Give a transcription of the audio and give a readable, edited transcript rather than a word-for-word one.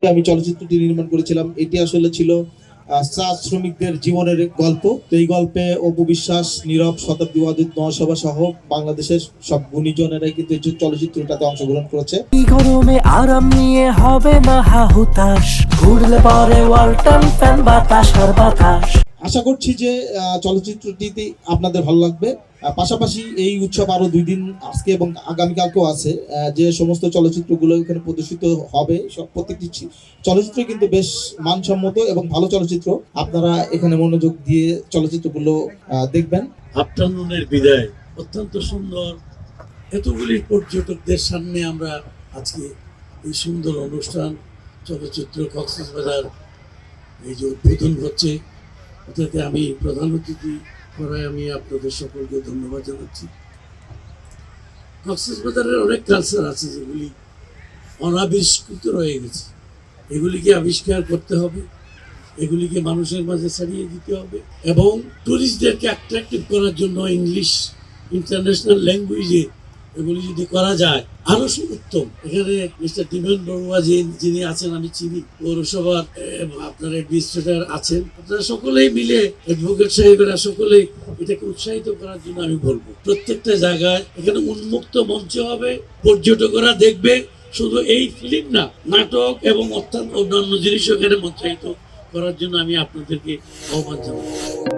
আমি চলচ্চিত্রটি নির্মাণ করেছিলাম। এটি আসলে ছিল চা শ্রমিকদের জীবনের গল্প। তো এই গল্পে অপু বিশ্বাস, নীরব, শতাব্দী ওয়াদুদ, নওশাবা সহ বাংলাদেশের সব গুণীজনেরাই কিন্তু এই চলচ্চিত্রটাতে অংশগ্রহণ করেছে। এই গরমে আরাম নিয়ে হবে না হাহুতাশ, ঘুরলে পরে ওয়ালটন ফ্যান বাতাস আর বাতাস। আশা করছি যে চলচ্চিত্রটিতে আপনাদের ভালো লাগবে। পাশাপাশি এই উৎসব আরো 2 দিন, আজকে এবং আগামীকালকেও আছে। যে সমস্ত চলচ্চিত্রগুলো এখানে প্রদর্শিত হবে, সব প্রত্যেকটি চলচ্চিত্র কিন্তু বেশ মানসম্মত এবং ভালো চলচ্চিত্র। আপনারা এখানে মনোযোগ দিয়ে চলচ্চিত্রগুলো দেখবেন। আফটারনুনের বিদায় অত্যন্ত সুন্দর। এতগুলি পর্যটকদের সামনে আমরা আজকে এই সুন্দর অনুষ্ঠান চলচ্চিত্র কক্সবাজার এই যে উদ্বোধন হচ্ছে, ওটাতে আমি প্রধান অতিথি করায় আমি আপনাদের সকলকে ধন্যবাদ জানাচ্ছি। কক্সবাজারের অনেক কালচার আছে যেগুলি অনাবিষ্কৃত রয়ে গেছে, এগুলিকে আবিষ্কার করতে হবে, এগুলিকে মানুষের মাঝে ছাড়িয়ে দিতে হবে এবং টুরিস্টদেরকে অ্যাট্রাক্টিভ করার জন্য ইংলিশ ইন্টারন্যাশনাল ল্যাঙ্গুয়েজে এগুলি যদি করা যায় আরো উত্তম। এখানে মিস্টার ডিমেন বড়ুয়া যিনি আছেন, আমি চিনি, পৌরসভার আপনার অ্যাডমিনিস্ট্রেটর আছেন, আপনারা সকলেই মিলে, অ্যাডভোকেট সাহেবেরা সকলেই এটাকে উৎসাহিত করার জন্য আমি বলবো প্রত্যেকটা জায়গায় এখানে উন্মুক্ত মঞ্চ হবে, পর্যটকরা দেখবে। শুধু এই ফিল্ম না, নাটক এবং অন্যান্য জিনিসও এখানে মঞ্চায়িত করার জন্য আমি আপনাদেরকে আহ্বান জানাই।